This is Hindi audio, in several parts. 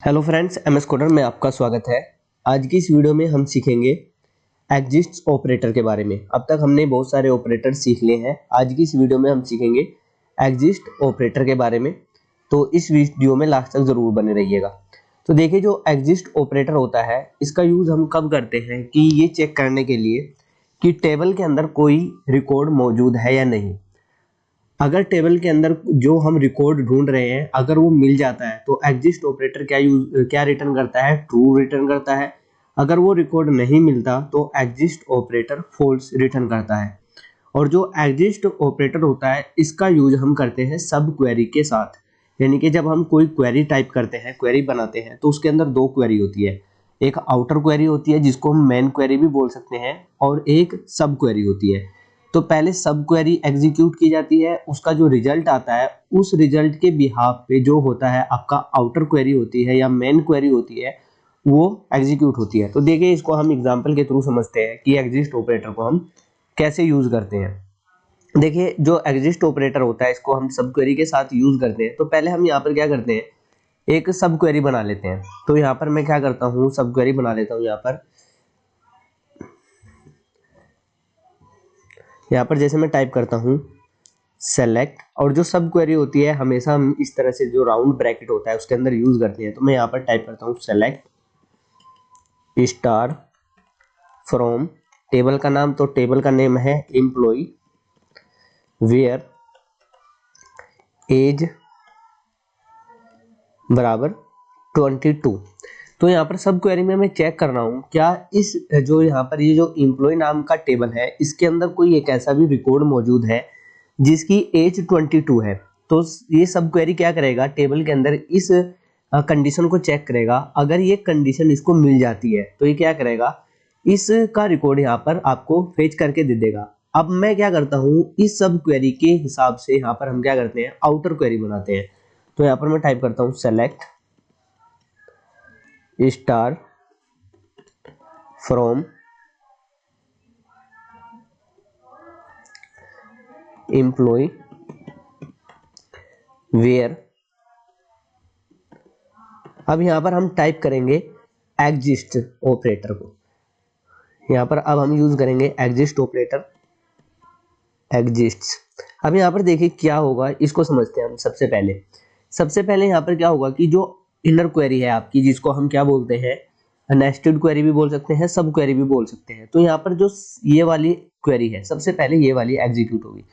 हेलो फ्रेंड्स, एमएस कोडर में आपका स्वागत है। आज की इस वीडियो में हम सीखेंगे एग्जिस्ट ऑपरेटर के बारे में। अब तक हमने बहुत सारे ऑपरेटर सीख लिए हैं। आज की इस वीडियो में हम सीखेंगे एग्जिस्ट ऑपरेटर के बारे में, तो इस वीडियो में लास्ट तक जरूर बने रहिएगा। तो देखिए, जो एग्जिस्ट ऑपरेटर होता है इसका यूज हम कब करते हैं कि ये चेक करने के लिए कि टेबल के अंदर कोई रिकॉर्ड मौजूद है या नहीं। अगर टेबल के अंदर जो हम रिकॉर्ड ढूंढ रहे हैं अगर वो मिल जाता है तो एग्जिस्ट ऑपरेटर क्या रिटर्न करता है, ट्रू रिटर्न करता है। अगर वो रिकॉर्ड नहीं मिलता तो एग्जिस्ट ऑपरेटर फॉल्स रिटर्न करता है। और जो एग्जिस्ट ऑपरेटर होता है इसका यूज हम करते हैं सब क्वेरी के साथ। यानी कि जब हम कोई क्वेरी टाइप करते हैं, क्वेरी बनाते हैं, तो उसके अंदर दो क्वेरी होती है। एक आउटर क्वेरी होती है जिसको हम मेन क्वेरी भी बोल सकते हैं, और एक सब क्वेरी होती है। तो पहले सब क्वेरी एग्जीक्यूट की जाती है, उसका जो रिजल्ट आता है उस रिजल्ट के बिहाफ पे जो होता है आपका आउटर क्वेरी होती है या मेन क्वेरी होती है, वो एग्जीक्यूट होती है। तो देखिए, इसको हम एग्जांपल के थ्रू समझते हैं कि एग्जिस्ट ऑपरेटर को हम कैसे यूज करते हैं। देखिए, जो एग्जिस्ट ऑपरेटर होता है इसको हम सब क्वेरी के साथ यूज करते हैं। तो पहले हम यहाँ पर क्या करते हैं, एक सब क्वेरी बना लेते हैं। तो यहाँ पर मैं क्या करता हूँ, सब क्वेरी बना लेता हूँ। यहाँ पर जैसे मैं टाइप करता हूँ सेलेक्ट, और जो सब क्वेरी होती है हमेशा हम इस तरह से जो राउंड ब्रैकेट होता है उसके अंदर यूज करते हैं। तो मैं यहाँ पर टाइप करता हूँ सेलेक्ट स्टार फ्रॉम टेबल का नाम, तो टेबल का नेम है एम्प्लॉय, वेयर एज बराबर 22। तो यहाँ पर सब क्वेरी में मैं चेक कर रहा हूँ क्या इस जो यहाँ पर ये जो एम्प्लॉय नाम का टेबल है इसके अंदर कोई एक ऐसा भी रिकॉर्ड मौजूद है जिसकी एज 22 है। तो ये सब क्वेरी क्या करेगा, टेबल के अंदर इस कंडीशन को चेक करेगा। अगर ये कंडीशन इसको मिल जाती है तो ये क्या करेगा, इसका रिकॉर्ड यहाँ पर आपको फेच करके दे देगा। अब मैं क्या करता हूँ, इस सब क्वेरी के हिसाब से यहाँ पर हम क्या करते हैं, आउटर क्वेरी बनाते हैं। तो यहाँ पर मैं टाइप करता हूँ select star from employ where. अब यहाँ पर हम टाइप करेंगे एग्जिस्ट ऑपरेटर को। यहाँ पर अब हम यूज करेंगे एग्जिस्ट ऑपरेटर, एग्जिस्ट्स। अब यहाँ पर देखिए क्या होगा, इसको समझते हैं हम। सबसे पहले यहाँ पर क्या होगा कि जो इनर क्वेरी है आपकी, जिसको हम क्या बोलते हैं, नेस्टेड क्वेरी भी बोल सकते हैं, सब क्वेरी भी बोल सकते हैं। तो यहाँ पर जो ये वाली क्वेरी है सबसे पहले ये वाली एग्जीक्यूट होगी।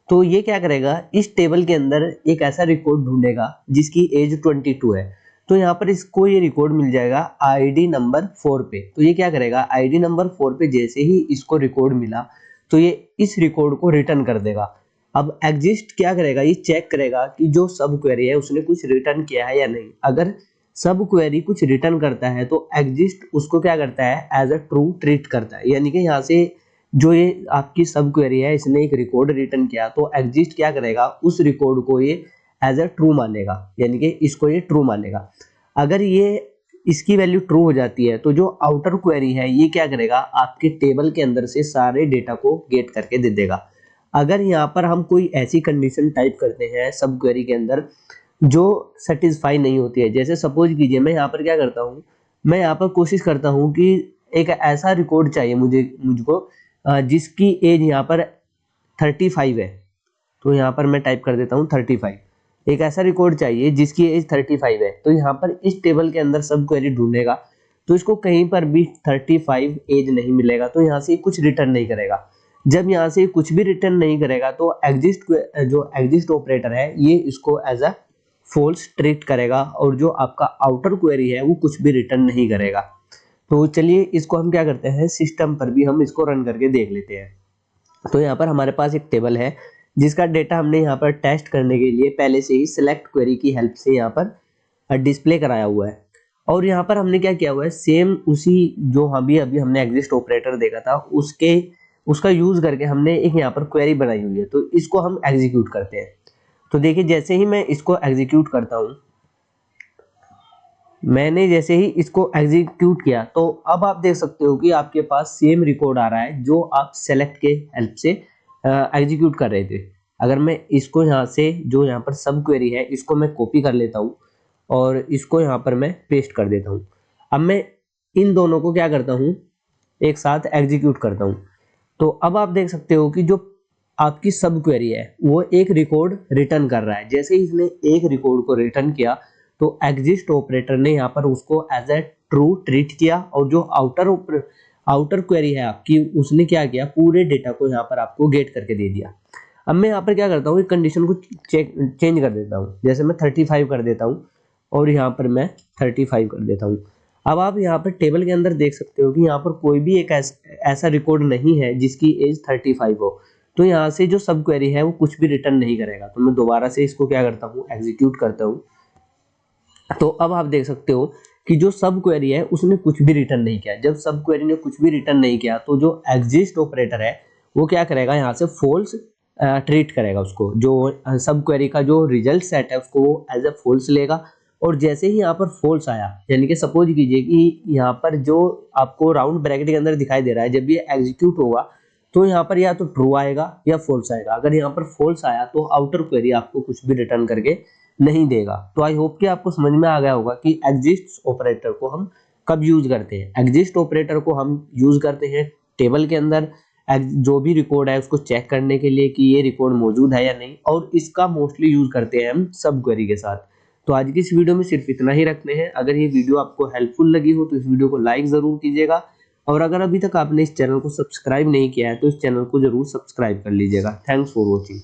तो ये क्या करेगा, इस टेबल के अंदर एक ऐसा रिकॉर्ड ढूंढेगा जिसकी एज 22 है। तो यहाँ पर इसको ये रिकॉर्ड मिल जाएगा आईडी नंबर 4 पे। तो ये क्या करेगा, आईडी नंबर 4 पे जैसे ही इसको रिकॉर्ड मिला तो ये इस रिकॉर्ड को रिटर्न कर देगा। अब एग्जिस्ट क्या करेगा, ये चेक करेगा कि जो सब क्वेरी है उसने कुछ रिटर्न किया है या नहीं। अगर सब क्वेरी कुछ रिटर्न करता है तो एग्जिस्ट उसको क्या करता है, एज अ ट्रू ट्रीट करता है। यानी कि यहाँ से जो ये आपकी सब क्वेरी है इसने एक रिकॉर्ड रिटर्न किया तो एग्जिस्ट क्या करेगा, उस रिकॉर्ड को ये एज अ ट्रू मानेगा, यानी कि इसको ये ट्रू मानेगा। अगर ये इसकी वैल्यू ट्रू हो जाती है तो जो आउटर क्वेरी है ये क्या करेगा, आपके टेबल के अंदर से सारे डेटा को गेट करके दे देगा। अगर यहाँ पर हम कोई ऐसी कंडीशन टाइप करते हैं सब क्वेरी के अंदर जो सेटिस्फाई नहीं होती है, जैसे सपोज कीजिए मैं यहाँ पर क्या करता हूँ, मैं यहाँ पर कोशिश करता हूँ कि एक ऐसा रिकॉर्ड चाहिए मुझको जिसकी एज यहाँ पर 35 है। तो यहाँ पर मैं टाइप कर देता हूँ 35। एक ऐसा रिकॉर्ड चाहिए जिसकी एज 35 है। तो यहाँ पर इस टेबल के अंदर सब क्वेरी ढूंढेगा तो इसको कहीं पर भी 35 एज नहीं मिलेगा, तो यहाँ से कुछ रिटर्न नहीं करेगा। जब यहाँ से कुछ भी रिटर्न नहीं करेगा तो एग्जिस्ट ऑपरेटर है ये इसको एज अ फॉल्स ट्रीट करेगा, और जो आपका आउटर क्वेरी है वो कुछ भी रिटर्न नहीं करेगा। तो चलिए इसको हम क्या करते हैं, सिस्टम पर भी हम इसको रन करके देख लेते हैं। तो यहाँ पर हमारे पास एक टेबल है जिसका डेटा हमने यहाँ पर टेस्ट करने के लिए पहले से ही सिलेक्ट क्वेरी की हेल्प से यहाँ पर डिस्प्ले कराया हुआ है। और यहाँ पर हमने क्या किया हुआ है, सेम उसी जो अभी हमने एग्जिस्ट ऑपरेटर देखा था उसका यूज करके हमने एक यहाँ पर क्वेरी बनाई हुई है। तो इसको हम एग्जीक्यूट करते हैं। तो देखिए, जैसे ही मैं इसको एग्जीक्यूट करता हूँ, मैंने जैसे ही इसको एग्जीक्यूट किया तो अब आप देख सकते हो कि आपके पास सेम रिकॉर्ड आ रहा है जो आप सेलेक्ट के हेल्प से एग्जीक्यूट कर रहे थे। अगर मैं इसको यहाँ से जो यहाँ पर सब क्वेरी है इसको मैं कॉपी कर लेता हूँ और इसको यहाँ पर मैं पेस्ट कर देता हूँ। अब मैं इन दोनों को क्या करता हूँ, एक साथ एग्जीक्यूट करता हूँ। तो अब आप देख सकते हो कि जो आपकी सब क्वेरी है वो एक रिकॉर्ड रिटर्न कर रहा है। जैसे ही इसने एक रिकॉर्ड को रिटर्न किया तो एग्जिस्ट ऑपरेटर ने यहाँ पर उसको एज ए ट्रू ट्रीट किया, और जो आउटर क्वेरी है आपकी उसने क्या किया, पूरे डेटा को यहाँ पर आपको गेट करके दे दिया। अब मैं यहाँ पर क्या करता हूँ, कंडीशन को चेंज कर देता हूँ। जैसे मैं 35 कर देता हूँ और यहाँ पर मैं 35 कर देता हूँ। अब आप यहाँ पर टेबल के अंदर देख सकते हो कि यहाँ पर कोई भी एक ऐसा रिकॉर्ड नहीं है जिसकी एज 35 हो। तो यहाँ से जो सब क्वेरी है वो कुछ भी रिटर्न नहीं करेगा। तो मैं दोबारा से इसको क्या करता हूँ, एग्जीक्यूट करता हूँ। तो अब आप देख सकते हो कि जो सब क्वेरी है उसने कुछ भी रिटर्न नहीं किया। जब सब क्वेरी ने कुछ भी रिटर्न नहीं किया तो जो एग्जिस्ट ऑपरेटर है वो क्या करेगा, यहाँ से फॉल्स ट्रीट करेगा उसको। जो सब क्वेरी का जो रिजल्ट सेट है उसको वो एज ए फॉल्स लेगा। और जैसे ही यहाँ पर फॉल्स आया, यानी कि सपोज कीजिए कि यहाँ पर जो आपको राउंड ब्रैकेट के अंदर दिखाई दे रहा है, जब ये एग्जीक्यूट होगा तो यहाँ पर या तो ट्रू आएगा या फॉल्स आएगा। अगर यहाँ पर फॉल्स आया तो आउटर क्वेरी आपको कुछ भी रिटर्न करके नहीं देगा। तो आई होप कि आपको समझ में आ गया होगा कि एग्जिस्ट ऑपरेटर को हम कब यूज करते हैं। एग्जिस्ट ऑपरेटर को हम यूज करते हैं टेबल के अंदर जो भी रिकॉर्ड है उसको चेक करने के लिए कि ये रिकॉर्ड मौजूद है या नहीं, और इसका मोस्टली यूज करते हैं हम सब क्वेरी के साथ। तो आज की इस वीडियो में सिर्फ इतना ही रखते हैं। अगर ये वीडियो आपको हेल्पफुल लगी हो तो इस वीडियो को लाइक जरूर कीजिएगा, और अगर अभी तक आपने इस चैनल को सब्सक्राइब नहीं किया है तो इस चैनल को जरूर सब्सक्राइब कर लीजिएगा। Thanks for watching.